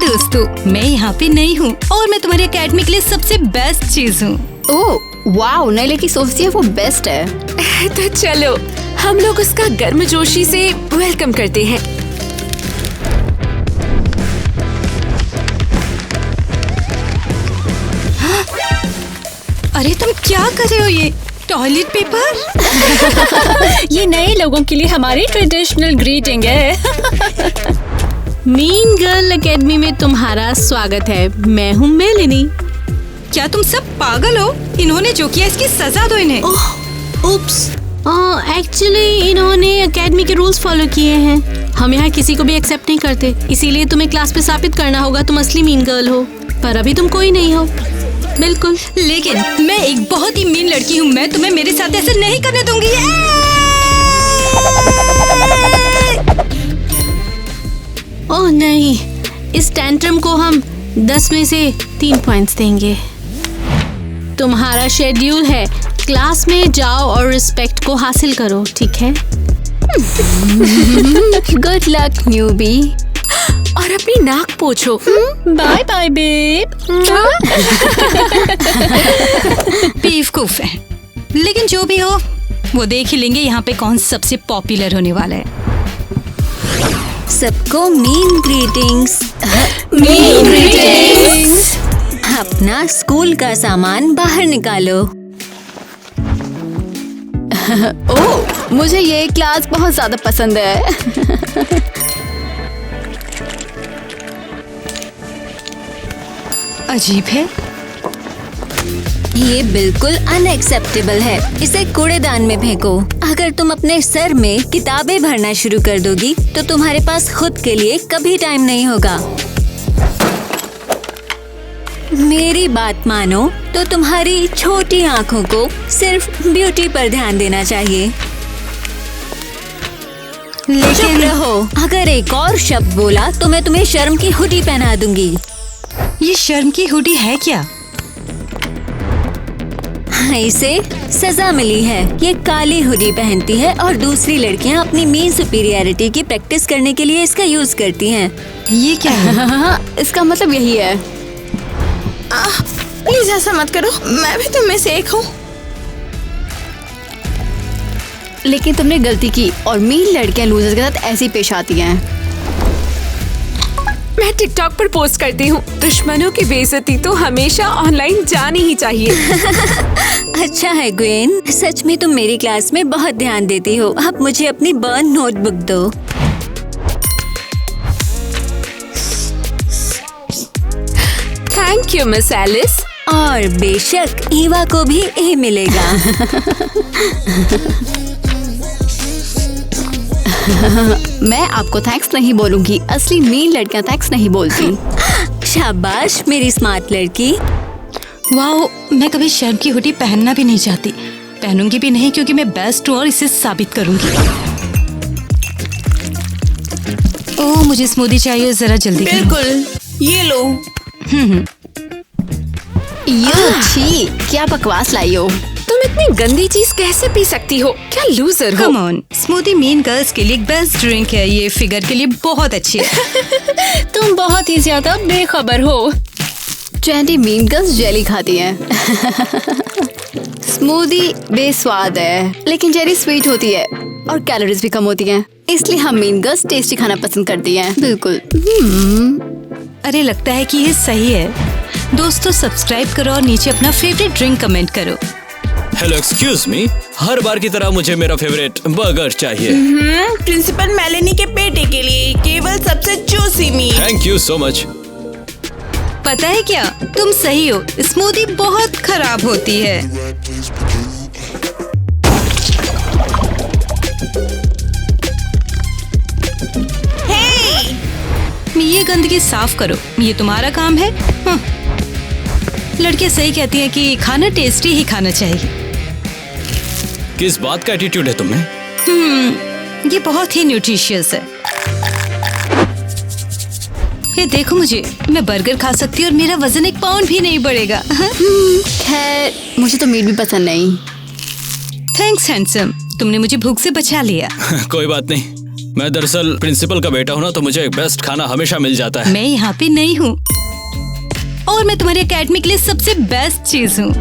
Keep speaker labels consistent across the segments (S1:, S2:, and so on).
S1: दोस्तों, मैं यहाँ पे नई हूँ और मैं तुम्हारी एकेडमी के लिए सबसे बेस्ट चीज हूँ।
S2: ओह वाओ, नैले की सोचती है वो बेस्ट है।
S3: तो चलो हम लोग उसका गर्मजोशी से वेलकम करते हैं।
S1: अरे तुम क्या कर रहे हो? ये टॉयलेट पेपर?
S4: ये नए लोगों के लिए हमारी ट्रेडिशनल ग्रीटिंग है। मीन गर्ल एकेडमी में तुम्हारा स्वागत है। मैं हूँ मेलिनी।
S1: क्या तुम सब पागल हो? इन्होंने जो किया इसकी सजा दो इन्हें।
S4: उप्स। एक्चुअली इन्होंने एकेडमी के रूल्स फॉलो किए हैं। हम यहाँ किसी को भी एक्सेप्ट नहीं करते, इसीलिए तुम्हें क्लास पे साबित करना होगा तुम असली मीन गर्ल हो। पर अभी तुम कोई नहीं हो। बिल्कुल।
S1: लेकिन मैं एक बहुत ही मीन लड़की हूँ। मैं तुम्हें मेरे साथ ऐसे नहीं करने दूंगी।
S4: ओह नहीं, इस टेंट्रम को हम 10 में से 3 पॉइंट्स देंगे। तुम्हारा शेड्यूल है, क्लास में जाओ और रिस्पेक्ट को हासिल करो, ठीक है?
S2: Good luck newbie.
S3: और अपनी नाक पोछो।
S4: Bye bye babe.
S1: बेवकूफ है। लेकिन जो भी हो, वो देख ही लेंगे यहाँ पे कौन सबसे पॉपुलर होने वाला है।
S5: सबको मीन ग्रीटिंग्स।
S4: Mean greetings.
S5: अपना स्कूल का सामान बाहर निकालो।
S2: ओह, मुझे ये क्लास बहुत ज्यादा पसंद है।
S1: अजीब है।
S5: ये बिल्कुल अनएक्सेप्टेबल है। इसे कूड़ेदान में फेंको। अगर तुम अपने सर में किताबें भरना शुरू कर दोगी तो तुम्हारे पास खुद के लिए कभी टाइम नहीं होगा। मेरी बात मानो तो तुम्हारी छोटी आंखों को सिर्फ ब्यूटी पर ध्यान देना चाहिए। लेकिन रहो, अगर एक और शब्द बोला तो मैं तुम्हें शर्म की हुडी पहना दूंगी।
S1: ये शर्म की हुडी है क्या?
S5: इसे सजा मिली है। ये काली हुडी पहनती है और दूसरी लड़कियां अपनी मीन सुपीरियरिटी की प्रैक्टिस करने के लिए इसका यूज करती हैं।
S1: ये क्या है?
S2: इसका मतलब यही है।
S3: प्लीज ऐसा मत करो, मैं भी तुम में से एक हूँ।
S2: लेकिन तुमने गलती की और मीन लड़कियां लूजर्स के साथ ऐसी पेश आती हैं।
S3: मैं टिकटॉक पर पोस्ट करती हूँ, दुश्मनों की बेइज्जती तो हमेशा ऑनलाइन जानी ही चाहिए।
S5: अच्छा है ग्वेन, सच में तुम मेरी क्लास में बहुत ध्यान देती हो। अब मुझे अपनी बर्न नोटबुक दो।
S3: Thank you miss Alice.
S5: और बेशक ईवा को भी ए मिलेगा।
S2: मैं आपको थैंक्स नहीं बोलूंगी, असली मीन लड़कियां थैंक्स नहीं बोलती।
S5: शाबाश मेरी स्मार्ट लड़की।
S1: वाओ, मैं कभी शर्म की हुडी पहनना भी नहीं चाहती। पहनूंगी भी नहीं क्योंकि मैं बेस्ट हूँ और इसे साबित करूंगी। ओह, मुझे स्मूदी चाहिए, जरा जल्दी करो।
S3: बिल्कुल, ये लो।
S2: यो छी, क्या बकवास लाई हो।
S3: तुम इतनी गंदी चीज कैसे पी सकती हो? क्या लूजर हो।
S1: Come on, smoothie mean girls के लिए एक बेस्ट ड्रिंक है। ये फिगर के लिए बहुत अच्छी है।
S4: तुम बहुत ही ज्यादा बेखबर हो।
S2: 20 मीन गर्ल्स जेली खाती हैं। स्मूदी बेस्वाद है, लेकिन जेली स्वीट होती है और कैलोरीज भी कम होती हैं। इसलिए हम मीन गर्ल्स टेस्टी खाना पसंद करती हैं। बिल्कुल।
S1: अरे लगता है कि ये सही है। दोस्तों, सब्सक्राइब करो और नीचे अपना फेवरेट ड्रिंक कमेंट करो।
S6: हेलो, एक्सक्यूज मी, हर बार की तरह मुझे मेरा फेवरेट बर्गर चाहिए।
S7: प्रिंसिपल मेलेनी के बेटे के लिए केवल सबसे जूसी मीट।
S6: Thank you so much.
S1: पता है क्या, तुम सही हो, स्मूदी बहुत खराब होती है। ये गंदगी साफ करो, ये तुम्हारा काम है। लड़कियां सही कहती हैं कि खाना टेस्टी ही खाना चाहिए।
S6: किस बात का एटीट्यूड है तुम्हें?
S1: ये बहुत ही न्यूट्रिशियस है। ये देखो, मैं बर्गर खा सकती हूँ और मेरा वजन 1 पाउंड भी नहीं बढ़ेगा।
S2: खैर, मुझे तो मीट भी पसंद नहीं।
S1: थैंक्स हैंडसम, तुमने मुझे भूख से बचा लिया।
S6: कोई बात नहीं, मैं दरअसल प्रिंसिपल का बेटा हूँ ना, तो मुझे बेस्ट खाना हमेशा मिल जाता है।
S1: मैं यहाँ पे नहीं हूँ और मैं तुम्हारी एकेडमी के लिए सबसे बेस्ट चीज हूँ।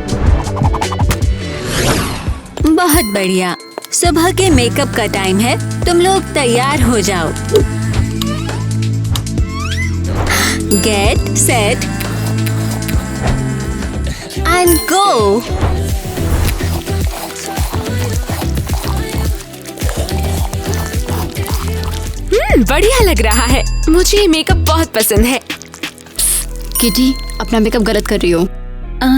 S5: बहुत बढ़िया। सुबह के मेकअप का टाइम है, तुम लोग तैयार हो जाओ। Get set and go.
S3: बढ़िया लग रहा है। मुझे ये मेकअप बहुत पसंद है।
S2: किटी, अपना मेकअप गलत कर रही हो।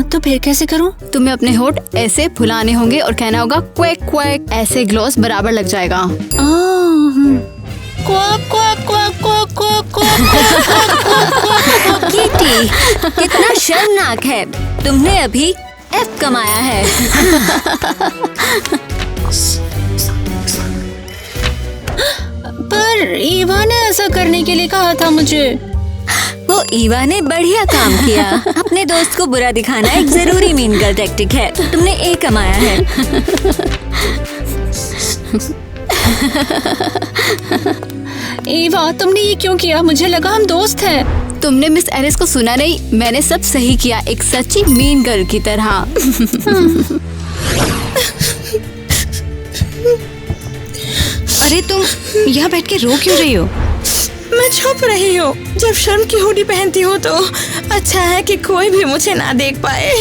S4: तो फिर कैसे करूं?
S2: तुम्हें अपने होठ ऐसे फुलाने होंगे और कहना होगा क्वैक क्वैक, ऐसे ग्लॉस बराबर लग जाएगा।
S5: किटी, कितना शर्मनाक है। तुमने अभी एफ कमाया है।
S4: पर ईवा ने ऐसा करने के लिए कहा था मुझे।
S5: वो ईवा ने बढ़िया काम किया। अपने दोस्त को बुरा दिखाना एक जरूरी मीन गर्ल टैक्टिक है। तुमने ए कमाया है।
S4: ईवा, तुमने ये क्यों किया? मुझे लगा हम दोस्त हैं।
S2: तुमने मिस एलिस को सुना नहीं, मैंने सब सही किया, एक सच्ची मीन गर्ल की तरह।
S1: अरे तुम यहाँ बैठ के रो क्यों रही हो?
S7: मैं छुप रही हूँ। जब शर्म की हुडी पहनती हूँ तो अच्छा है कि कोई भी मुझे ना देख पाए।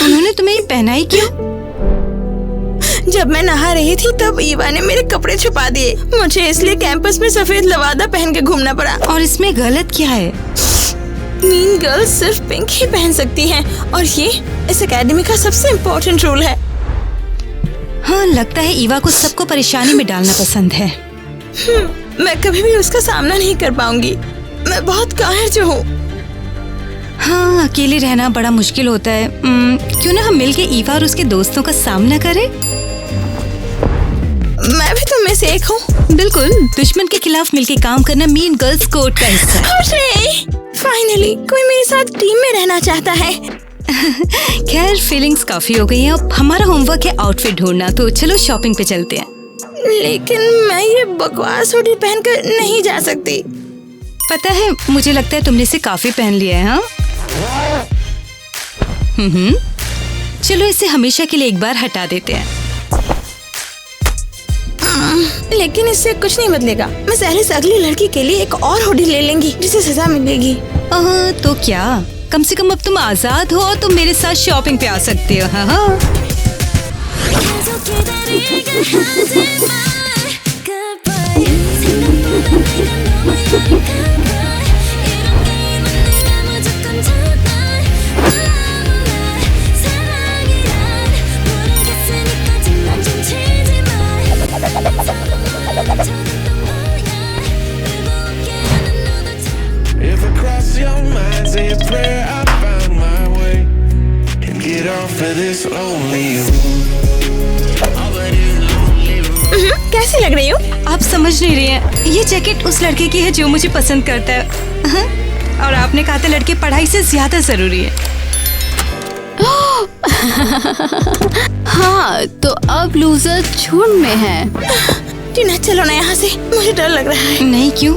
S1: उन्होंने तुम्हें ये पहनाई क्यों?
S7: जब मैं नहा रही थी तब ईवा ने मेरे कपड़े छुपा दिए। मुझे इसलिए कैंपस में सफेद लवादा पहन के घूमना पड़ा।
S1: और इसमें गलत क्या है?
S7: मीन गर्ल सिर्फ पिंक ही पहन सकती हैं और ये इस एकेडमी का सबसे इम्पोर्टेंट रूल है।
S1: हाँ, लगता है ईवा को सबको परेशानी में डालना पसंद है।
S7: मैं कभी भी उसका सामना नहीं कर पाऊंगी। मैं बहुत कायर जो हूँ।
S1: हाँ, अकेले रहना बड़ा मुश्किल होता है। क्यों ना हम मिलके ईवा और उसके दोस्तों का सामना करें?
S7: मैं भी तुम में से एक हूँ।
S1: बिल्कुल, दुश्मन के खिलाफ मिलके काम करना मीन गर्ल्स कोड का हिस्सा है।
S7: फाइनली कोई मेरे साथ टीम में रहना चाहता है।
S1: खैर, फीलिंग्स काफी हो गई हैं। अब हमारा होमवर्क है आउटफिट ढूंढना, तो चलो शॉपिंग पे चलते हैं।
S7: लेकिन मैं ये बकवास हुडी पहनकर नहीं जा सकती।
S1: पता है, मुझे लगता है तुमने इसे काफी पहन लिया है। हाँ, चलो इसे हमेशा के लिए एक बार हटा देते हैं।
S7: लेकिन इससे कुछ नहीं बदलेगा। मैं एलिस अगली लड़की के लिए एक और हुडी ले लेंगी जिसे सजा मिलेगी।
S1: तो क्या, कम से कम अब तुम आजाद हो और तुम मेरे साथ शॉपिंग पे आ सकते हो। हाँ।
S8: If I cross your mind, say a prayer, I found my way and get off of this lonely
S7: कैसी लग रही हूँ?
S1: आप समझ नहीं रही हैं, ये जैकेट उस लड़के की है जो मुझे पसंद करता है। हाँ? और आपने कहा था लड़के पढ़ाई से ज्यादा जरूरी है।
S2: हाँ, तो अब लूजर झुंड में है।
S7: टीना, चलो ना यहाँ से, मुझे डर लग रहा है।
S1: नहीं, क्यों?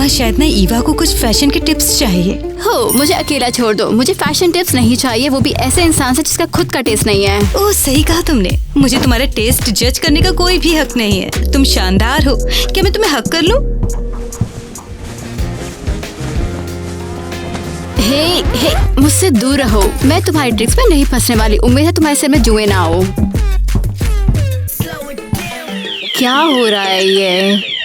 S1: शायद ना ईवा को कुछ फैशन के टिप्स चाहिए।
S2: हो, मुझे अकेला छोड़ दो। मुझे फैशन टिप्स नहीं चाहिए, वो भी ऐसे इंसान से जिसका खुद का टेस्ट नहीं है।
S1: ओह, सही कहा तुमने। मुझे तुम्हारा टेस्ट जज करने का कोई भी हक नहीं है। तुम शानदार हो। क्या मैं तुम्हें हक कर लूं?
S2: हे, मुझसे दूर रहो। मैं तुम्हारी ट्रिक्स में नहीं फंसने वाली। उम्मीद है तुम्हारे सिर में जुए ना हो। क्या हो रहा है ये?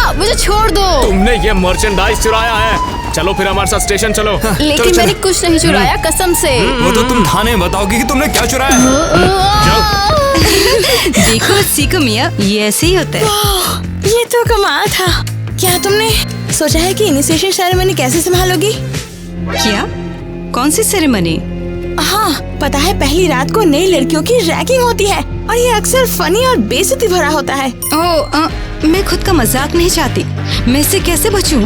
S2: मुझे छोड़ दो।
S9: तुमने ये मर्चेंडाइज चुराया है। चलो फिर हमारे साथ स्टेशन चलो।
S2: लेकिन मैंने कुछ नहीं चुराया, कसम से।
S9: वो तो तुम थाने में बताओगी कि तुमने क्या चुराया।
S1: देखो सीखो मिया, ये ऐसे ही होता है।
S7: ये तो कमाल था। क्या तुमने सोचा है कि इनिशिएशन सेरेमनी कैसे संभालोगी?
S1: क्या? कौन सी सेरेमनी?
S7: हाँ, पता है पहली रात को नई लड़कियों की रैगिंग होती है और ये अक्सर फनी और बेइज्जती भरा होता है।
S1: मैं खुद का मजाक नहीं चाहती। मैं इससे कैसे बचूं?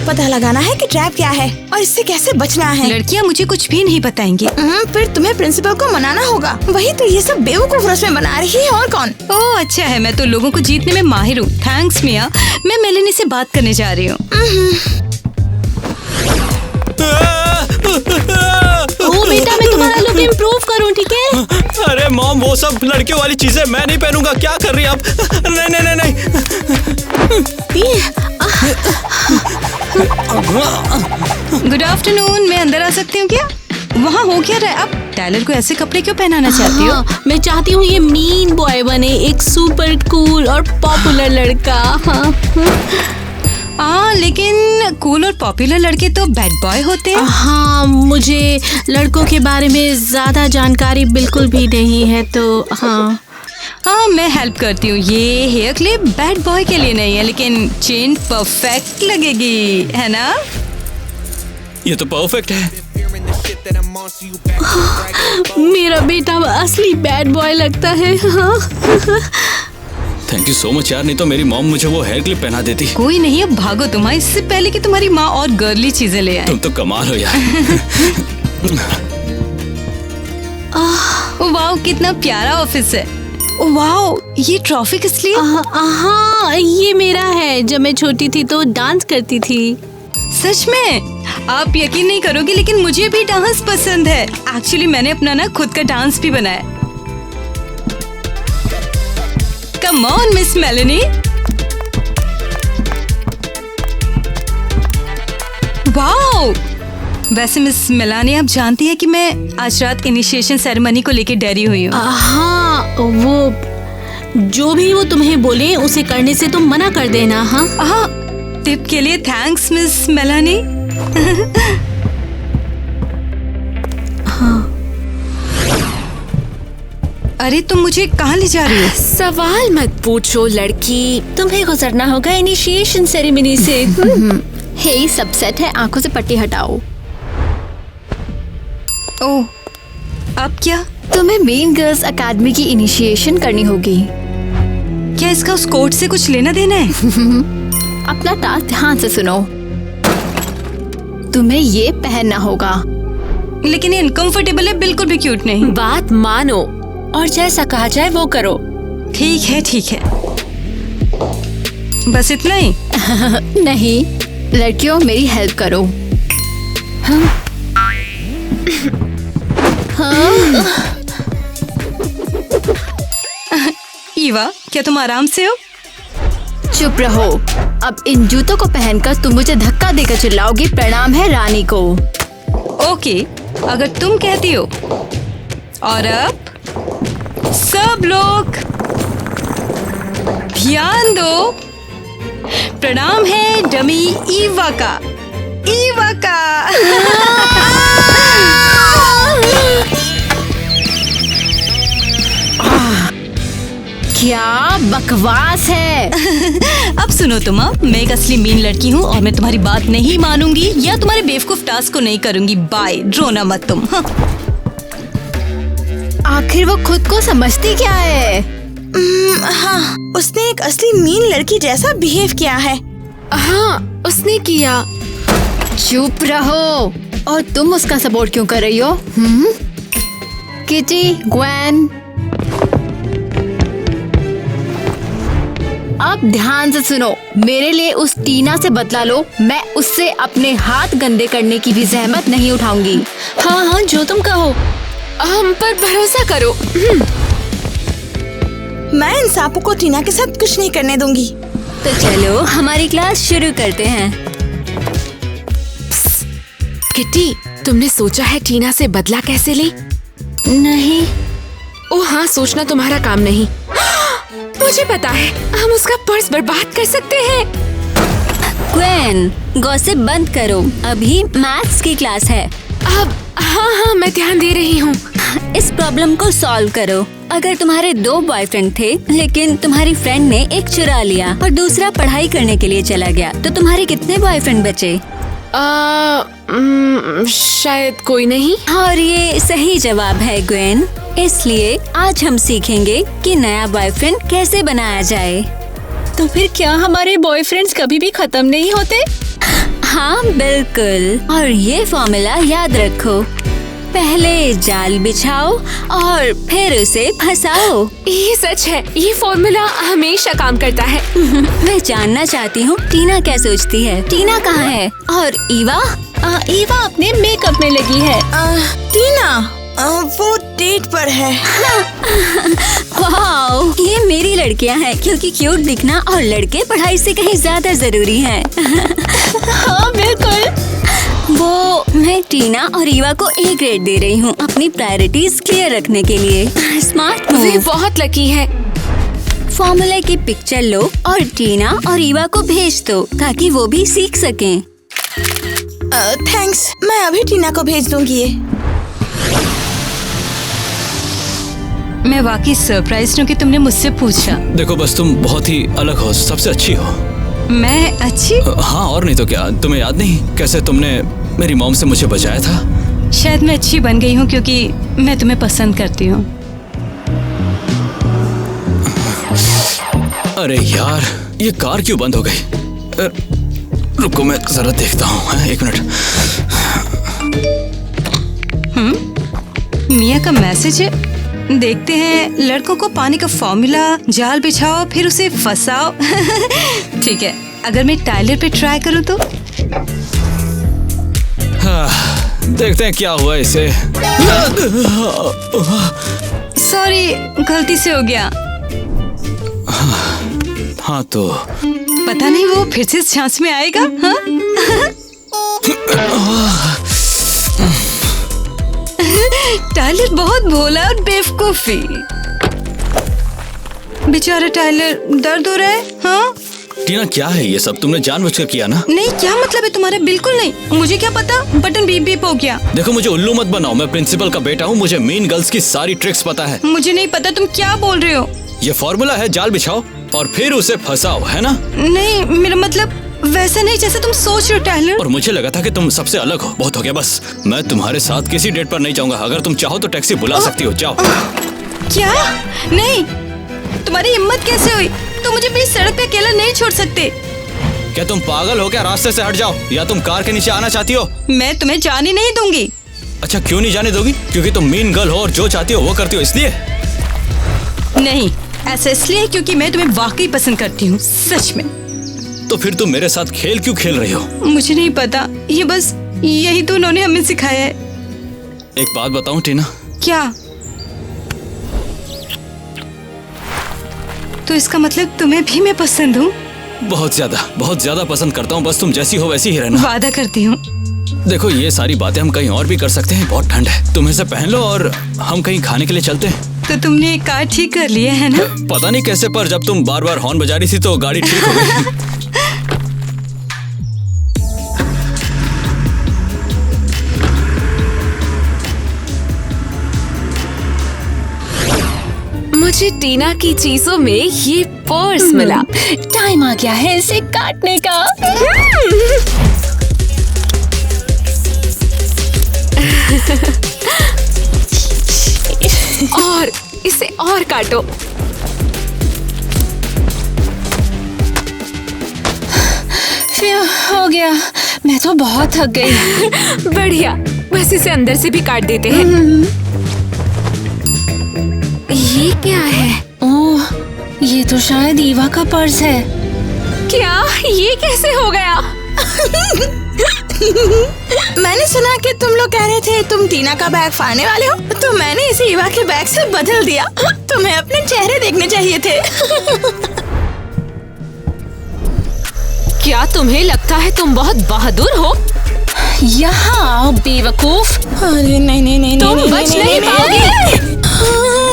S7: पता लगाना है कि ट्रैप क्या है और इससे कैसे बचना है।
S1: लड़कियां मुझे कुछ भी नहीं बताएंगी।
S7: फिर तुम्हें प्रिंसिपल को मनाना होगा। वही तो ये सब बेवकूफ रस्में बना रही है, और कौन।
S1: ओह अच्छा है, मैं तो लोगों को जीतने में माहिर हूँ। थैंक्स मिया। मैं मेलेनी से बात करने जा रही हूँ।
S4: ओ बेटा, मैं तुम्हारा लुक इम्प्रूव करूँ, ठीक है?
S6: अरे मॉम, वो सब लड़कियों वाली चीजें मैं नहीं पहनूंगा। क्या कर रही है आप? नहीं नहीं नहीं नहीं।
S1: गुड आफ्टरनून, मैं अंदर आ सकती हूँ क्या? वहाँ हो क्या रहा है? आप टाइलर को ऐसे कपड़े क्यों पहनाना चाहती हो?
S4: हाँ, मैं चाहती हूँ ये मीन बॉय बने, एक सुपर कूल और पॉपुलर लड़का।
S1: हाँ, लेकिन कूल और पॉपुलर लड़के तो बैड बॉय होते हैं।
S4: हाँ, मुझे लड़कों के बारे में ज्यादा जानकारी बिल्कुल भी नहीं है, तो हाँ
S1: मैं हेल्प करती हूँ। ये हेयर क्लिप बैड बॉय के लिए नहीं है, लेकिन चेन परफेक्ट लगेगी, है ना?
S6: ये तो परफेक्ट है।
S4: मेरा बेटा असली बैड बॉय लगता है। हाँ।
S6: थैंक यू सो मच यार, नहीं तो मेरी मॉम मुझे वो हेयर क्लिप पहना देती।
S1: कोई नहीं, अब भागो तुम, इससे पहले कि तुम्हारी माँ और गर्ली चीजें ले आए।
S6: तुम तो कमाल हो यार।
S1: वाह, कितना प्यारा ऑफिस है। वाह, ये ट्रॉफी किस लिए?
S4: हाँ, ये मेरा है। जब मैं छोटी थी तो डांस करती थी।
S1: सच में? आप यकीन नहीं करोगे, लेकिन मुझे भी डांस पसंद है। एक्चुअली मैंने अपना ना खुद का डांस भी बनाया। Come on, Miss Melanie. Wow! वैसे मिस मेलानी, आप जानती है कि मैं आज रात इनिशिएशन सेरेमनी को लेके डरी हुई हूँ।
S4: हाँ, वो जो भी वो तुम्हें बोले उसे करने से तुम मना कर देना। हाँ,
S1: टिप के लिए थैंक्स मिस मेलानी।
S4: हाँ।
S1: अरे तुम मुझे कहाँ ले जा रही हो?
S3: सवाल मत पूछो लड़की, तुम्हें गुजरना होगा इनिशिएशन सेरेमनी से।
S2: हे, सब सेट है, आंखों से पट्टी हटाओ।
S1: ओह, अब क्या?
S2: तुम्हें मीन गर्ल्स एकेडमी की इनिशिएशन करनी होगी।
S1: क्या इसका उस कोट से कुछ लेना देना है?
S2: अपना टास्क ध्यान से सुनो। तुम्हें ये पहनना होगा।
S1: लेकिन ये अनकंफर्टेबल है, बिल्कुल भी क्यूट नहीं।
S3: बात मानो और जैसा कहा जाए वो करो।
S1: ठीक है ठीक है, बस इतना ही?
S2: नहीं, लड़कियों मेरी हेल्प करो।
S1: ईवा, क्या तुम आराम से हो?
S2: चुप रहो। अब इन जूतों को पहनकर तुम मुझे धक्का देकर चिल्लाओगी, प्रणाम है रानी को।
S1: ओके, अगर तुम कहती हो। और अब सब लोग ध्यान दो, प्रणाम है डमी ईवा का। ईवा का।
S2: क्या बकवास है।
S1: अब सुनो तुम, मैं एक असली मीन लड़की हूँ और मैं तुम्हारी बात नहीं मानूंगी या तुम्हारे बेवकूफ टास्क को नहीं करूंगी। बाय, रोना मत तुम।
S2: आखिर वो खुद को समझती क्या है?
S7: हाँ, उसने एक असली मीन लड़की जैसा बिहेव किया है।
S3: हाँ, उसने किया।
S2: चुप रहो। और तुम उसका सपोर्ट क्यों कर रही हो? किटी, ग्वेन, अब ध्यान से सुनो। मेरे लिए उस टीना से बदला लो। मैं उससे अपने हाथ गंदे करने की भी जहमत नहीं उठाऊंगी।
S3: हाँ हाँ, जो तुम कहो। हम पर भरोसा करो।
S7: मैं इन सांपों को टीना के साथ कुछ नहीं करने दूंगी।
S5: तो चलो हमारी क्लास शुरू करते हैं।
S3: किटी, तुमने सोचा है टीना से बदला कैसे ले?
S5: नहीं।
S3: ओ हाँ, सोचना तुम्हारा काम नहीं। मुझे पता है, हम उसका पर्स बर्बाद कर सकते हैं।
S5: ग्वेन, गॉसिप बंद करो, अभी मैथ्स की क्लास है।
S3: अब हाँ, मैं ध्यान दे रही हूँ।
S5: इस प्रॉब्लम को सॉल्व करो। अगर तुम्हारे 2 बॉयफ्रेंड थे, लेकिन तुम्हारी फ्रेंड ने एक चुरा लिया और दूसरा पढ़ाई करने के लिए चला गया, तो तुम्हारे कितने बॉयफ्रेंड बचे?
S3: शायद कोई नहीं।
S5: और ये सही जवाब है ग्वेन। इसलिए आज हम सीखेंगे कि नया बॉयफ्रेंड कैसे बनाया जाए।
S4: तो फिर क्या हमारे बॉयफ्रेंड्स कभी भी खत्म नहीं होते?
S5: हाँ बिल्कुल, और ये फॉर्मूला याद रखो, पहले जाल बिछाओ और फिर उसे फंसाओ।
S3: ये सच है, ये फॉर्मूला हमेशा काम करता है।
S5: मैं जानना चाहती हूँ टीना क्या सोचती है। टीना कहाँ है? और ईवा?
S4: ईवा अपने मेकअप में लगी है।
S7: टीना वो डेट पर है।
S5: वाओ, ये मेरी लड़कियाँ हैं क्योंकि क्यूट दिखना और लड़के पढ़ाई से कहीं ज्यादा जरूरी हैं।
S4: हाँ बिल्कुल।
S5: वो मैं टीना और ईवा को A ग्रेड दे रही हूँ अपनी प्रायोरिटीज क्लियर रखने के लिए। Smart
S3: way
S5: move.
S3: बहुत लकी है।
S5: फॉर्मूला की पिक्चर लो और टीना और ईवा को भेज दो ताकि वो भी सीख सकें।
S7: थैंक्स, मैं अभी टीना को भेज दूंगी ये।
S1: मैं वाकई सरप्राइज हूँ कि तुमने मुझसे पूछा।
S6: देखो बस तुम बहुत ही अलग हो, सबसे अच्छी हो।
S1: मैं अच्छी?
S6: हाँ और नहीं तो क्या, तुम्हें याद नहीं कैसे तुमने मेरी मॉम से मुझे बचाया था?
S1: शायद मैं अच्छी बन गई हूँ क्योंकि मैं तुम्हें पसंद करती हूँ।
S6: अरे यार, ये कार क्यों बंद हो गई? रुको मैं जरा देखता हूँ, एक मिनट।
S1: मिया का मैसेज है। देखते हैं, लड़कों को पानी का फॉर्मूला, जाल बिछाओ फिर उसे फंसाओ। ठीक है, अगर मैं टाइलर पे ट्राई करूँ तो?
S6: हाँ, देखते हैं क्या हुआ इसे।
S1: सॉरी, गलती से हो गया।
S6: हाँ तो
S1: पता नहीं वो फिर से इस चांस में आएगा। हाँ? टाइलर बहुत भोला और बेवकूफी। बेचारा टाइलर, दर्द हो रहा है। हाँ?
S6: टीना क्या है ये सब? तुमने जानबूझकर किया ना?
S1: नहीं, क्या मतलब है तुम्हारा? बिल्कुल नहीं, मुझे क्या पता, बटन बीप बीप हो गया।
S6: देखो मुझे उल्लू मत बनाओ, मैं प्रिंसिपल का बेटा हूँ, मुझे मीन गर्ल्स की सारी ट्रिक्स पता है।
S1: मुझे नहीं पता तुम क्या बोल रहे हो।
S6: ये फॉर्मूला है, जाल बिछाओ और फिर उसे फंसाओ, है ना?
S1: नहीं, मेरा मतलब वैसा नहीं जैसा तुम सोच रहे हो टाइलर।
S6: और मुझे लगा था कि तुम सबसे अलग हो। बहुत हो गया बस, मैं तुम्हारे साथ किसी डेट पर नहीं जाऊंगा। अगर तुम चाहो तो टैक्सी बुला सकती हो, जाओ।
S1: क्या? नहीं, तुम्हारी हिम्मत कैसे हुई? तुम मुझे बीच सड़क पे अकेला नहीं छोड़ सकते।
S6: क्या तुम पागल हो क्या? रास्ते से हट जाओ, या तुम कार के नीचे आना चाहती हो?
S1: मैं तुम्हें जाने नहीं दूंगी।
S6: अच्छा, क्यों नहीं जाने दोगी? क्योंकि तुम मीन गर्ल हो और जो चाहती हो वो करती हो, इसलिए?
S1: नहीं, ऐसा इसलिए क्योंकि मैं तुम्हें वाकई पसंद करती हूँ, सच में।
S6: तो फिर तुम मेरे साथ खेल क्यों खेल रही हो?
S1: मुझे नहीं पता, ये बस यही तो उन्होंने हमें सिखाया है।
S6: एक बात बताऊं टीना?
S1: क्या? तो इसका मतलब तुम्हें भी मैं पसंद हूँ?
S6: बहुत ज्यादा पसंद करता हूँ। बस तुम जैसी हो वैसी ही रहना।
S1: वादा करती हूँ।
S6: देखो ये सारी बातें हम कहीं और भी कर सकते हैं, बहुत ठंड है। तुम इसे पहन लो और हम कहीं खाने के लिए चलते हैं।
S1: तो तुमने कार ठीक कर लिया है ना?
S6: पता नहीं कैसे, पर जब तुम बार बार हॉर्न बजा रही थी तो गाड़ी ठीक हो गई।
S3: मुझे टीना की चीजों में ये पर्स मिला।
S4: टाइम आ गया है इसे काटने का।
S3: और इसे और काटो।
S4: फिर हो गया, मैं तो बहुत थक गई।
S3: बढ़िया, बस इसे अंदर से भी काट देते हैं। ये क्या है?
S4: ओह, ये तो शायद ईवा का पर्स है।
S3: क्या? ये कैसे हो गया?
S7: मैंने सुना कि तुम लोग कह रहे थे तुम टीना का बैग फाड़ने वाले हो, तो मैंने इसे ईवा के बैग से बदल दिया। तुम्हें अपने चेहरे देखने चाहिए थे।
S3: क्या तुम्हें लगता है तुम बहुत बहादुर हो?
S4: यहाँ आओ बेवकूफ।
S7: अरे नहीं नहीं नहीं
S3: तुम
S7: नहीं,
S3: बच
S7: नहीं,
S3: नहीं
S7: नहीं,
S3: पाओगे।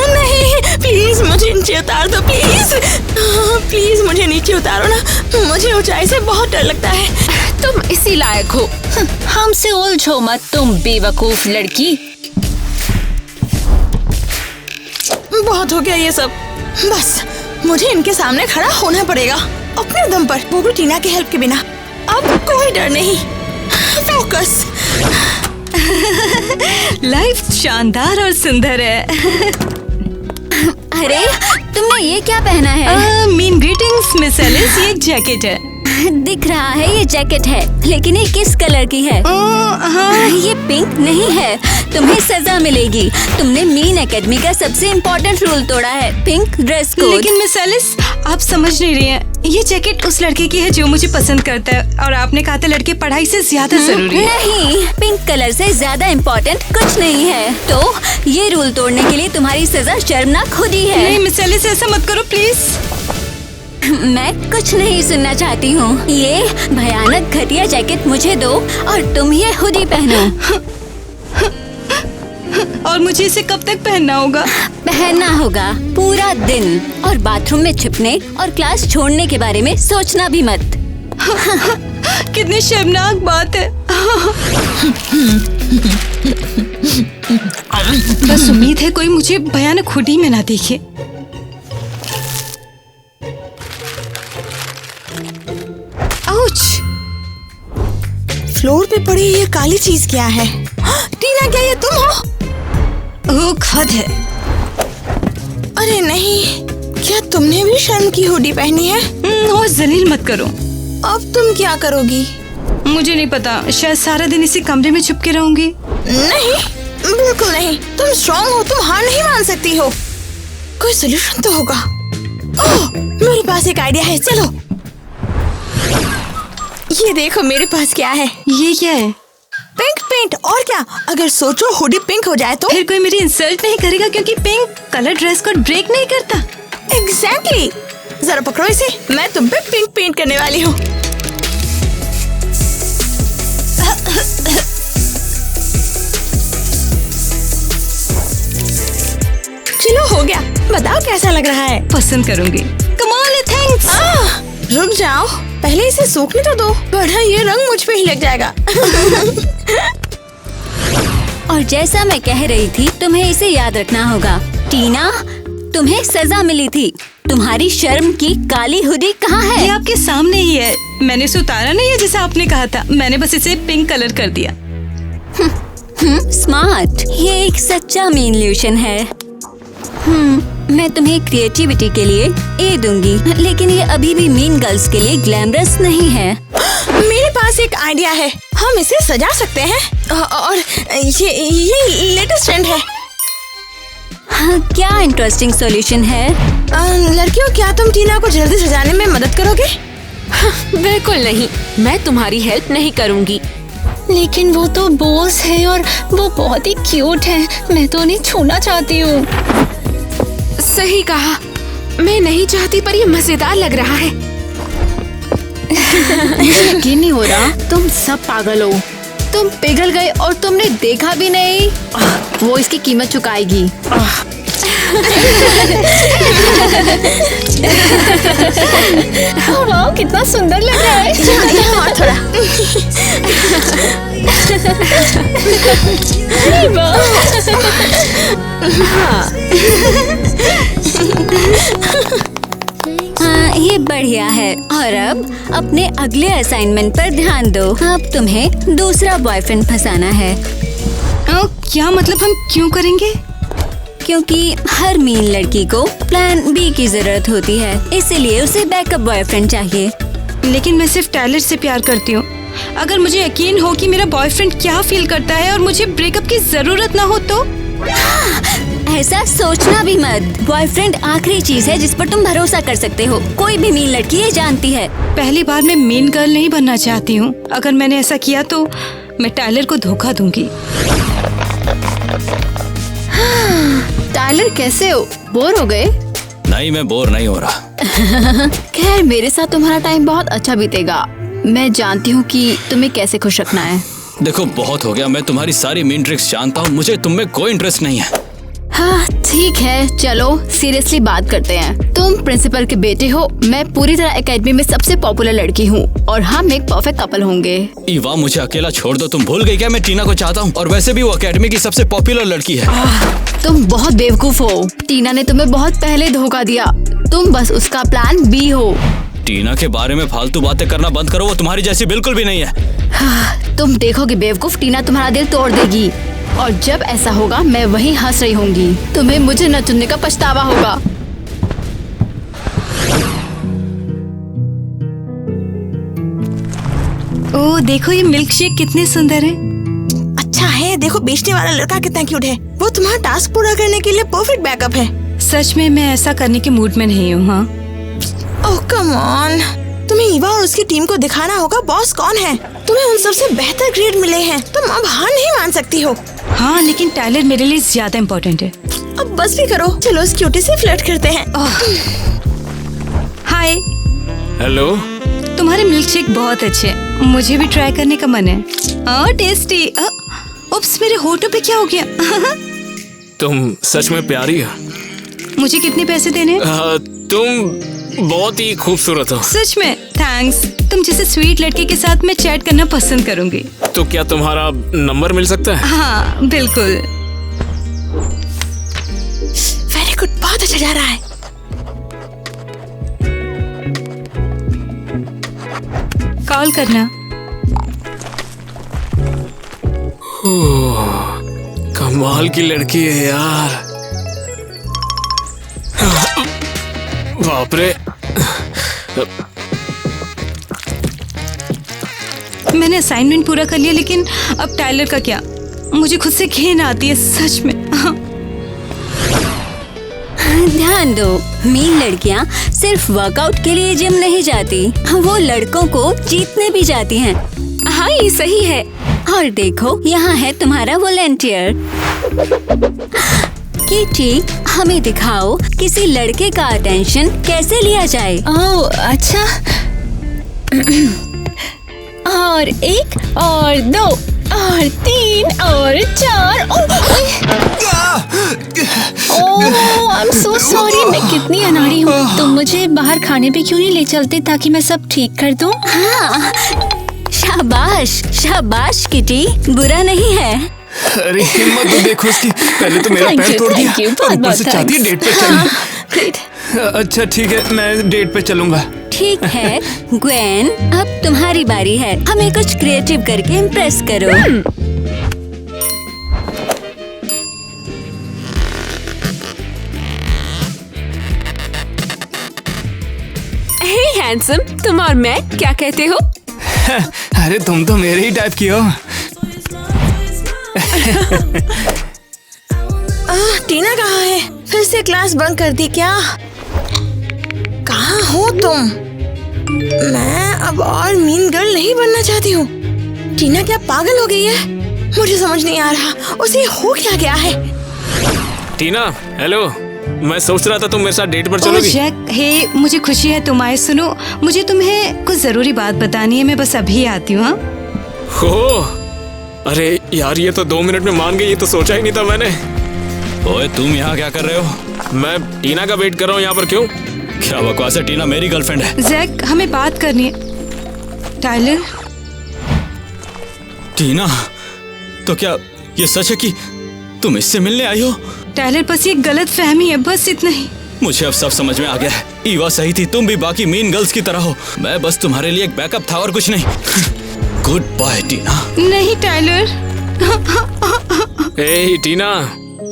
S7: नहीं, प्लीज मुझे नीचे उतार दो, प्लीज। प्लीज मुझे नीचे उतारो ना, मुझे ऊंचाई से बहुत डर लगता है।
S3: तुम इसी लायक हो।
S4: हमसे उलझो मत तुम बेवकूफ लड़की।
S7: बहुत हो गया ये सब, बस मुझे इनके सामने खड़ा होना पड़ेगा अपने दम पर, वो भी टीना की हेल्प के बिना। अब कोई डर नहीं, फोकस।
S1: लाइफ शानदार और सुंदर है।
S5: अरे तुमने ये क्या पहना है?
S1: मीन ग्रीटिंग्स मिस एलिस, ये एक जैकेट है।
S5: दिख रहा है ये जैकेट है, लेकिन ये किस कलर की है?
S1: हाँ।
S5: ये पिंक नहीं है। तुम्हें सजा मिलेगी। तुमने मीन एकेडमी का सबसे इम्पोर्टेंट रूल तोड़ा है, पिंक ड्रेस कोड।
S1: लेकिन मिस एलिस, आप समझ नहीं रही हैं। ये जैकेट उस लड़के की है जो मुझे पसंद करता है, और आपने कहा था लड़के पढ़ाई से ज्यादा जरूरी है।
S5: नहीं, पिंक कलर से ज्यादा इम्पोर्टेंट कुछ नहीं है। तो ये रूल तोड़ने के लिए तुम्हारी सजा शर्मनाक खुद ही है।
S1: नहीं मिस एलिस, ऐसा मत करो प्लीज।
S5: मैं कुछ नहीं सुनना चाहती हूँ। ये भयानक घटिया जैकेट मुझे दो और तुम ये हुडी पहनो।
S1: और मुझे इसे कब तक पहनना होगा?
S5: पहनना होगा पूरा दिन, और बाथरूम में छिपने और क्लास छोड़ने के बारे में सोचना भी मत।
S1: कितनी शर्मनाक बात है। बस उम्मीद है कोई मुझे भयानक हुडी में ना देखे। आउच!
S7: फ्लोर पे पड़ी ये काली चीज क्या है? टीना, क्या ये तुम हो?
S1: वो खद है।
S7: अरे नहीं, क्या तुमने भी शर्म की हुडी पहनी है?
S1: और जलील मत करो।
S7: अब तुम क्या करोगी?
S1: मुझे नहीं पता, शायद सारा दिन इसी कमरे में छुप के रहूंगी।
S7: नहीं, बिल्कुल नहीं। तुम स्ट्रॉन्ग हो, तुम हार नहीं मान सकती हो। कोई सोल्यूशन तो होगा। ओह, मेरे पास एक आइडिया है, चलो। ये देखो मेरे पास क्या है।
S1: ये क्या है?
S7: Pink paint. और क्या, अगर सोचो हुडी पिंक हो जाए तो?
S1: फिर कोई मेरी इंसल्ट नहीं करेगा, क्योंकि पिंक कलर ड्रेस को ब्रेक नहीं करता।
S7: एग्जैक्टली। जरा पकड़ो इसे, मैं तुम पे पिंक पेंट करने वाली हूँ। चलो हो गया, बताओ कैसा लग रहा है?
S1: पसंद करूंगी। कमाल है, थैंक्स।
S7: रुक जाओ, पहले इसे सूखने तो दो, वरना ये रंग मुझ पे ही लग जाएगा।
S5: और जैसा मैं कह रही थी, तुम्हें इसे याद रखना होगा। टीना, तुम्हें सजा मिली थी। तुम्हारी शर्म की काली हुडी कहाँ है?
S1: ये आपके सामने ही है। मैंने इसे उतारा नहीं है जैसा आपने कहा था, मैंने बस इसे पिंक कलर कर दिया।
S5: स्मार्ट। ये एक सच्चा मीन ल्यूशन है। मैं तुम्हें क्रिएटिविटी के लिए ए दूंगी, लेकिन ये अभी भी मीन गर्ल्स के लिए ग्लैमरस नहीं है।
S7: मेरे पास एक आइडिया है, हम इसे सजा सकते हैं। और ये लेटेस्ट ट्रेंड है।
S5: हाँ, क्या इंटरेस्टिंग सॉल्यूशन है?
S7: लड़कियों, क्या तुम टीना को जल्दी सजाने में मदद करोगे?
S3: बिल्कुल नहीं, मैं तुम्हारी हेल्प नहीं करूंगी।
S4: लेकिन वो तो बॉस है और वो बहुत ही क्यूट है। मैं तो उन्हें छूना चाहती हूँ।
S3: सही कहा, मैं नहीं चाहती, पर ये मजेदार लग रहा है।
S2: यकीन नहीं हो रहा, तुम सब पागल हो। तुम पिघल गए और तुमने देखा भी नहीं। वो इसकी कीमत चुकाएगी।
S4: वाह, कितना सुंदर लग रहा है।
S7: और थोड़ा।
S4: अरे वाह।
S5: हाँ, ये बढ़िया है। और अब अपने अगले असाइनमेंट पर ध्यान दो। अब तुम्हें दूसरा बॉयफ्रेंड फंसाना है।
S1: क्या मतलब, हम क्यों करेंगे?
S5: क्योंकि हर मीन लड़की को प्लान बी की जरूरत होती है, इसीलिए उसे बैकअप बॉयफ्रेंड चाहिए।
S1: लेकिन मैं सिर्फ टायलर से प्यार करती हूँ। अगर मुझे यकीन हो कि मेरा बॉयफ्रेंड क्या फील करता है और मुझे ब्रेकअप की जरूरत ना हो तो?
S5: ऐसा सोचना भी मत। बॉयफ्रेंड आखिरी चीज है जिस पर तुम भरोसा कर सकते हो। कोई भी मीन लड़की ये जानती है।
S1: पहली बार मैं मीन गर्ल नहीं बनना चाहती हूँ। अगर मैंने ऐसा किया तो मैं टायलर को धोखा दूंगी।
S2: टायलर, कैसे हो? बोर हो गए?
S6: नहीं, मैं बोर नहीं हो रहा।
S2: खैर, मेरे साथ तुम्हारा टाइम बहुत अच्छा बीतेगा। मैं जानती हूँ कि तुम्हें कैसे खुश रखना है।
S6: देखो, बहुत हो गया। मैं तुम्हारी सारी मीन ट्रिक्स जानता हूँ। मुझे तुम में कोई इंटरेस्ट नहीं है।
S2: हाँ ठीक है, चलो सीरियसली बात करते हैं। तुम प्रिंसिपल के बेटे हो, मैं पूरी तरह एकेडमी में सबसे पॉपुलर लड़की हूँ और हम एक परफेक्ट कपल होंगे।
S6: ईवा, मुझे अकेला छोड़ दो। तुम भूल गई क्या मैं टीना को चाहता हूँ? और वैसे भी वो एकेडमी की सबसे पॉपुलर लड़की है।
S2: तुम बहुत बेवकूफ हो। टीना ने तुम्हें बहुत पहले धोखा दिया। तुम बस उसका प्लान बी हो।
S6: टीना के बारे में फालतू बातें करना बंद करो। वो तुम्हारी जैसी बिल्कुल भी नहीं है।
S2: तुम देखोगे बेवकूफ, टीना तुम्हारा दिल तोड़ देगी। और जब ऐसा होगा मैं वहीं हंस रही होंगी। तुम्हें मुझे न चुनने का पछतावा होगा।
S1: ओ देखो ये मिल्क शेक कितने सुंदर है।
S7: अच्छा है, देखो बेचने वाला लड़का कितना क्यूट है। वो तुम्हारा टास्क पूरा करने के लिए परफेक्ट बैकअप है।
S1: सच में मैं ऐसा करने के मूड में नहीं हूँ। हाँ
S7: ओह कम ऑन, तुम्हें ईवा और उसकी टीम को दिखाना होगा बॉस कौन है। तुम्हें उन सबसे बेहतर ग्रेड मिले हैं, तुम अब हार नहीं मान सकती हो।
S1: हाँ, लेकिन टाइलर मेरे लिए ज्यादा इम्पोर्टेंट है।
S7: अब बस भी करो, चलो इस क्यूटी से फ्लर्ट करते हैं।
S1: हाय,
S9: हेलो।
S1: तुम्हारे मिल्क शेक बहुत अच्छे हैं, मुझे भी ट्राई करने का मन है। टेस्टी। उप्स, मेरे होठों पे क्या हो गया?
S9: तुम सच में प्यारी हो।
S1: मुझे कितने पैसे देने?
S9: तुम बहुत ही खूबसूरत हो।
S1: सच में थैंक्स। तुम जैसे स्वीट लड़के के साथ मैं चैट करना पसंद करूंगी।
S9: तो क्या तुम्हारा नंबर मिल सकता है?
S1: हाँ बिल्कुल।
S7: वेरी गुड, बहुत अच्छा जा रहा है।
S1: कॉल करना।
S9: कमाल की लड़की है यार। बाप रे।
S1: मैंने असाइनमेंट पूरा कर लिया, लेकिन अब टाइलर का क्या? मुझे खुद से घिन आती है सच में।
S5: ध्यान दो, मीन लड़कियाँ सिर्फ वर्कआउट के लिए जिम नहीं जाती, वो लड़कों को जीतने भी जाती हैं।
S2: हाँ ये सही है।
S5: और देखो, यहाँ है तुम्हारा वॉलंटियर। किटी, हमें दिखाओ किसी लड़के का अटेंशन कैसे लिया जाए।
S4: ओह अच्छा। और 1 और 2 और 3 और 4। ओह आई एम सो सॉरी, मैं कितनी अनाड़ी हूँ। तुम मुझे बाहर खाने पे क्यों नहीं ले चलते ताकि मैं सब ठीक कर दूँ?
S5: हाँ, शाबाश शाबाश किटी, बुरा नहीं है।
S9: अरे हिम्मत तो देखो उसकी, पहले तो मेरा पैर तोड़ दिया, ऊपर से चाहती है डेट पे चलना। अच्छा ठीक है, मैं डेट पे चलूंगा।
S5: ठीक है ग्वेन, अब तुम्हारी बारी है। हमें कुछ क्रिएटिव करके इम्प्रेस करो।
S3: हे हैंडसम, तुम और मैं क्या कहते हो?
S9: अरे तुम तो मेरे ही टाइप की हो।
S7: टीना कहाँ है? फिर से क्लास बंक कर दी क्या? कहाँ हो तुम? मैं अब और मीन गर्ल नहीं बनना चाहती हूँ। टीना क्या पागल हो गई है? मुझे समझ नहीं आ रहा उसे हो क्या गया है।
S9: टीना हेलो, मैं सोच रहा था तुम मेरे साथ डेट पर चलोगी।
S1: जैक, हे मुझे खुशी है तुम आए। सुनो, मुझे तुम्हें कुछ जरूरी बात बतानी है, मैं बस अभी आती हूँ।
S9: हो, अरे यार ये तो 2 मिनट में मान गई, ये तो सोचा ही नहीं था मैंने।
S6: ओए तुम यहाँ क्या कर रहे हो?
S9: मैं टीना का वेट कर रहा हूँ यहाँ पर। क्यों?
S6: क्या बकवास है, टीना मेरी गर्लफ्रेंड है।
S1: जैक, हमें बात करनी है। टाइलर।
S6: टीना, तो क्या ये सच है कि तुम इससे मिलने आई हो?
S1: टाइलर, बस ये गलत फहमी है, बस इतना ही।
S6: मुझे अब सब समझ में आ गया है। ईवा सही थी, तुम भी बाकी मीन गर्ल्स की तरह हो। मैं बस तुम्हारे लिए एक बैकअप था और कुछ नहीं। गुड बाय टीना।
S1: नहीं टाइलर।
S9: ए टीना,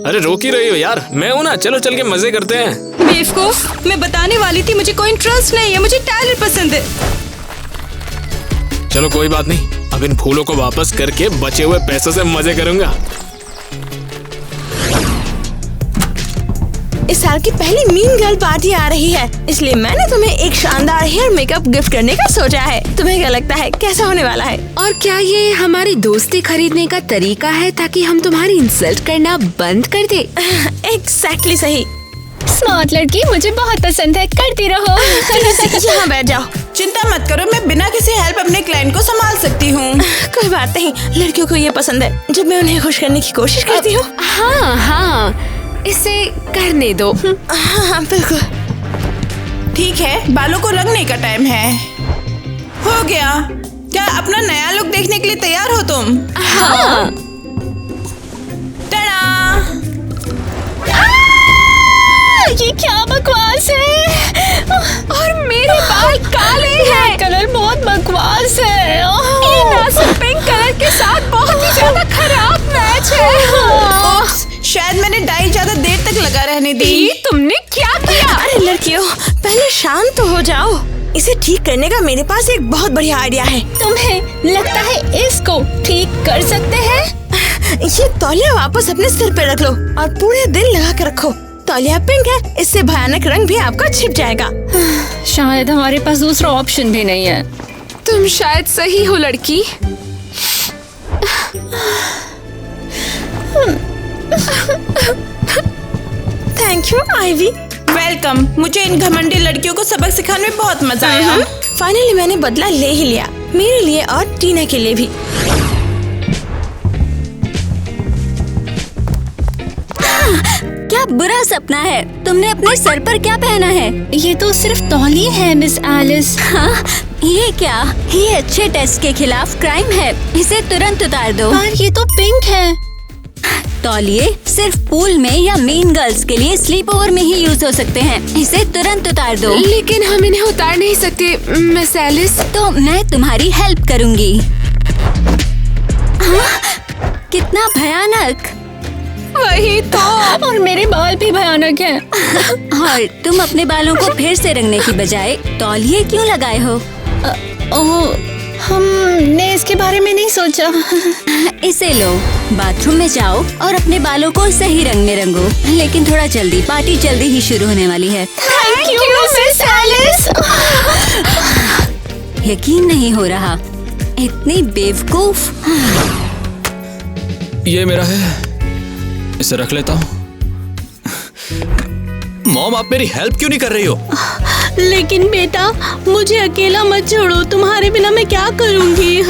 S9: अरे रोक ही रही हो यार। मैं हूँ ना, चलो चल के मजे करते हैं।
S1: बेवकूफ, मैं बताने वाली थी मुझे कोई इंटरेस्ट नहीं है, मुझे टाइलर पसंद है।
S9: चलो कोई बात नहीं, अब इन फूलों को वापस करके बचे हुए पैसों से मजे करूंगा।
S7: इस साल की पहली मीन गर्ल पार्टी आ रही है, इसलिए मैंने तुम्हें एक शानदार हेयर मेकअप गिफ्ट करने का सोचा है। तुम्हें क्या लगता है कैसा होने वाला है?
S3: और क्या ये हमारी दोस्ती खरीदने का तरीका है ताकि हम तुम्हारी इंसल्ट करना बंद कर दे?
S7: एग्जैक्टली सही।
S4: स्मार्ट लड़की, मुझे बहुत पसंद है, करती रहो।
S7: यहाँ बैठ जाओ।
S10: चिंता मत करो, मैं बिना किसी हेल्प अपने क्लाइंट को संभाल सकती हूँ।
S7: कोई बात नहीं, लड़कियों को ये पसंद है जब मैं उन्हें खुश करने की कोशिश करती हूँ।
S3: हाँ हाँ, इसे करने दो।
S7: हाँ बिल्कुल।
S10: ठीक है, बालों को रंगने का टाइम है। हो गया। क्या अपना नया लुक देखने के लिए तैयार हो तुम?
S3: हाँ।
S10: टड़ा!
S4: ये क्या बकवास है?
S3: और मेरे बाल काले हैं।
S4: कलर बहुत बकवास है।
S3: ये नाजुक पिंक कलर के साथ बहुत ही ज्यादा खराब मैच है।
S10: ओप्स, शायद मैंने डाई ज्यादा देर तक लगा रहने दी।
S3: तुमने क्या किया?
S7: अरे लड़कियों, पहले शांत तो हो जाओ। इसे ठीक करने का मेरे पास एक बहुत बढ़िया आइडिया है।
S4: तुम्हें लगता है इसको ठीक कर सकते हैं?
S7: ये तौलिया वापस अपने सिर पे रख लो और पूरे दिन लगा कर रखो। तौलिया पिंक है, इससे भयानक रंग भी आपका छिप जाएगा।
S2: शायद हमारे पास दूसरा ऑप्शन भी नहीं है।
S3: तुम शायद सही हो लड़की।
S7: Thank you Ivy.
S10: वेलकम। मुझे इन घमंडी लड़कियों को सबक सिखाने में बहुत मजा आया।
S7: फाइनली मैंने बदला ले ही लिया, मेरे लिए और टीना के लिए भी।
S5: क्या बुरा सपना है, तुमने अपने सर पर क्या पहना है?
S4: ये तो सिर्फ तौलिया है मिस एलिस।
S5: हाँ, ये क्या? ये अच्छे टेस्ट के खिलाफ क्राइम है, इसे तुरंत उतार दो।
S4: पर ये तो पिंक है।
S5: तौलिए सिर्फ पूल में या मीन गर्ल्स के लिए स्लीप ओवर में ही यूज हो सकते हैं, इसे तुरंत उतार दो।
S3: लेकिन हम इन्हें उतार नहीं सकते मिस एलिस।
S5: तो मैं तुम्हारी हेल्प करूंगी। हाँ? कितना भयानक।
S3: वही तो।
S2: और मेरे बाल भी भयानक हैं।
S5: और तुम अपने बालों को फिर से रंगने की बजाय तौलिए क्यों लगाए हो?
S4: हमने इसके बारे में नहीं सोचा।
S5: इसे लो, बाथरूम में जाओ और अपने बालों को सही रंग में रंगो। लेकिन थोड़ा जल्दी, पार्टी जल्दी ही शुरू होने वाली है।
S3: Thank you miss Alice.
S5: यकीन नहीं हो रहा, इतनी बेवकूफ।
S6: ये मेरा है, इसे रख लेता हूँ। मॉम, आप मेरी हेल्प क्यों नहीं कर रही हो?
S4: लेकिन बेटा, मुझे अकेला मत छोड़ो, तुम्हारे बिना मैं क्या करूँगी?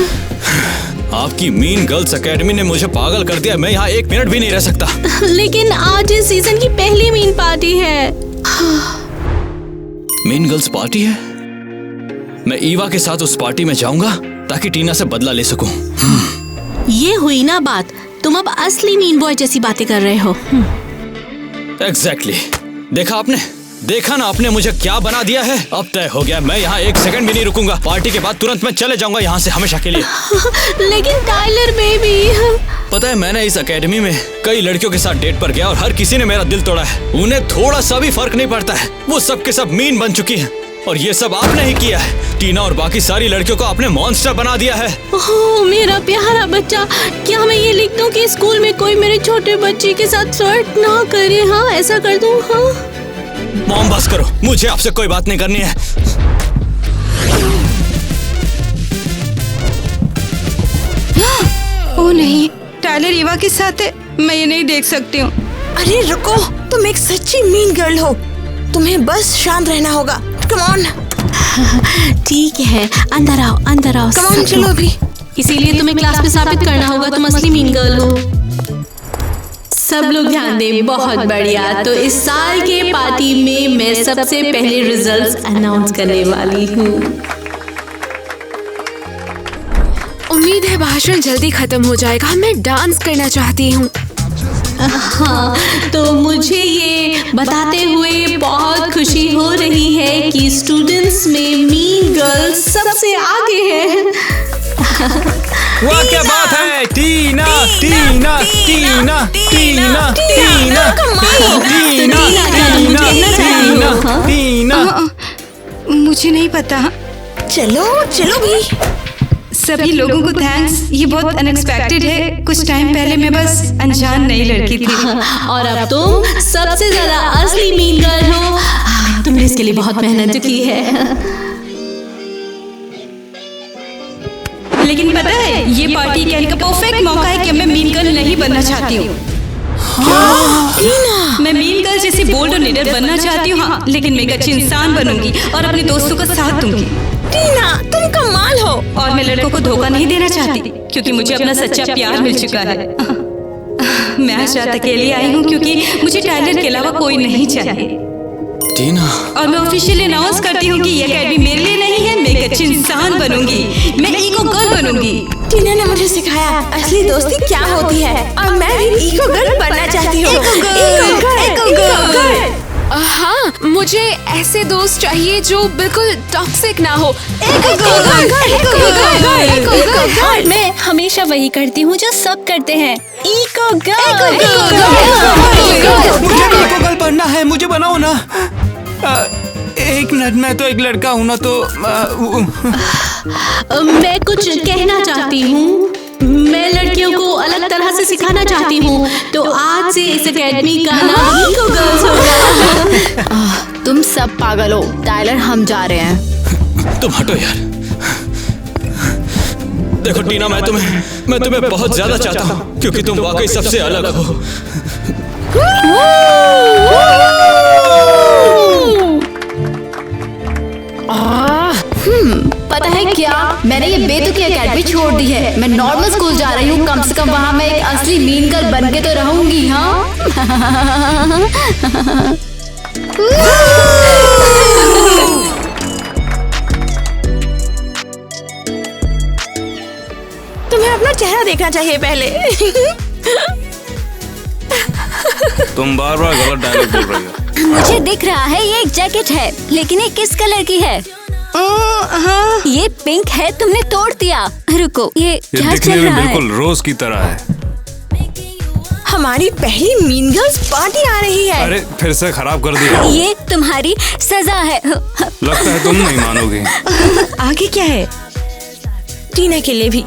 S6: आपकी मीन गर्ल्स एकेडमी ने मुझे पागल कर दिया, मैं यहाँ 1 मिनट भी नहीं रह सकता।
S4: लेकिन आज इस सीजन की पहली मीन पार्टी है।
S6: मीन गर्ल्स पार्टी है? मैं ईवा के साथ उस पार्टी में जाऊंगा ताकि टीना से बदला ले सकूं।
S4: ये हुई ना बात, तुम अब असली मीन बॉय जैसी बातें कर रहे हो।
S6: एग्जैक्टली। देखा ना आपने मुझे क्या बना दिया है। अब तय हो गया, मैं यहाँ 1 सेकंड भी नहीं रुकूंगा। पार्टी के बाद तुरंत मैं चले जाऊंगा यहाँ से हमेशा के लिए।
S4: लेकिन टाइलर बेबी।
S6: पता है, मैंने इस एकेडमी में कई लड़कियों के साथ डेट पर गया और हर किसी ने मेरा दिल तोड़ा है। उन्हें थोड़ा सा भी फर्क नहीं पड़ता है, वो सब के सब मीन बन चुकी हैं। और ये सब आपने ही किया है। टीना और बाकी सारी लड़कियों को आपने मॉन्स्टर बना दिया है।
S4: ओह मेरा प्यारा बच्चा, क्या मैं ये लिख दूं कि स्कूल में कोई मेरे छोटे बच्चे के साथ फ्लर्ट ना करे? हाँ, ऐसा कर दूं? हाँ
S6: मॉम, बस करो, मुझे आपसे कोई बात नहीं करनी है।
S1: ओह नहीं, टाइलर ईवा के साथ है, मैं ये नहीं देख सकती हूँ।
S7: अरे रुको, तुम एक सच्ची मीन गर्ल हो, तुम्हें बस शांत रहना होगा। Come on.
S4: ठीक है, अंदर आओ, अंदर आओ।
S7: कम ऑन, चलो अभी।
S4: इसीलिए तुम्हें क्लास में साबित करना होगा तुम असली मीन गर्ल हो। सब लोग ध्यान दें, बहुत बढ़िया। तो इस साल के पार्टी में मैं सबसे पहले रिजल्ट्स अनाउंस करने वाली हूँ।
S3: उम्मीद है भाषण जल्दी खत्म हो जाएगा। मैं डांस करना चाहती हूँ।
S4: हाँ, तो मुझे ये बताते हुए बहुत खुशी हो रही है कि स्टूडेंट्स में मीन गर्ल्स सबसे आगे है।
S9: वाह, क्या बात है। टीना टीना टीना टीना टीना टीना टीना।
S1: मुझे नहीं पता।
S7: चलो चलो भी।
S1: सभी लोगों को थैंक्स, ये बहुत अनएक्सपेक्टेड है। कुछ टाइम पहले मैं बस अनजान नई लड़की थी
S4: और अब तुम सबसे ज्यादा असली मीन गर्ल हो। तुमने इसके लिए बहुत मेहनत की है।
S1: लेकिन पता है, ये पार्टी कहने का परफेक्ट मौका है कि मैं मीन गर्ल नहीं बनना चाहती हूँ। मैं मीन गर्ल जैसे बोल्ड और निडर बनना चाहती हूँ, हाँ, लेकिन मैं एक अच्छी इंसान बनूंगी और अपने दोस्तों का साथ दूंगी।
S7: टीना, तुम कमाल हो।
S1: और मैं लड़कों को धोखा नहीं देना चाहती, क्योंकि मुझे अपना सच्चा प्यार मिल चुका है। मैं आज रात अकेली आई हूँ क्योंकि मुझे टाइलर के अलावा कोई नहीं चाहिए।
S6: टीना,
S1: और मैं ऑफिशियली अनाउंस करती हूँ कि ये एकेडमी मेरे लिए नहीं है। मैं एक अच्छी इंसान बनूंगी, मैं इको गर्ल बनूंगी।
S7: टीना ने मुझे सिखाया असली दोस्ती क्या होती है और मैं भी इको गर्ल बनना चाहती हूँ। Eco girl.
S3: हाँ, मुझे ऐसे दोस्त चाहिए जो बिल्कुल टॉक्सिक ना हो।
S2: और मैं हमेशा वही करती हूँ जो सब करते हैं, इको गर्ल।
S9: मुझे इको गर्ल बनना है, मुझे बनाओ ना। एक मिनट, मैं तो एक लड़का हूँ ना, तो
S4: मैं कुछ कहना चाहती हूँ। मैं लड़कियों को अलग तरह से सिखाना चाहती हूँ, तो आज से इस एकेडमी का नाम ईको गर्ल्स होगा।
S2: तुम सब पागल हो। टाइलर, हम जा रहे हैं।
S6: तुम हटो यार। देखो टीना, मैं तुम्हें बहुत ज्यादा चाहता हूँ, क्योंकि तुम वाकई सबसे अलग हो।
S2: पता है क्या, मैंने ये बेतुकी एकेडमी छोड़ दी है। मैं नॉर्मल स्कूल जा रही हूँ। कम से कम वहाँ मैं एक असली मीन गर्ल बन के तो रहूंगी। हाँ
S7: तुम्हें अपना चेहरा देखना चाहिए पहले।
S9: तुम बार बार गलत डायलॉग बोल रही हो।
S5: मुझे दिख रहा है ये एक जैकेट है, लेकिन ये किस कलर की है?
S1: हाँ,
S5: ये पिंक है, तुमने तोड़ दिया। रुको, ये क्या
S9: दिखने
S5: चल
S9: में
S5: रहा है?
S9: बिल्कुल रोज की तरह है।
S7: हमारी पहली मीन गर्ल्स पार्टी आ रही है।
S9: अरे फिर से खराब कर दिया।
S5: ये तुम्हारी सजा है।
S9: लगता है तुम नहीं मानोगी।
S1: आगे क्या है?
S7: टीना के लिए भी।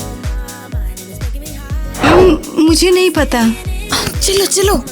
S1: मुझे नहीं पता।
S7: चलो चलो।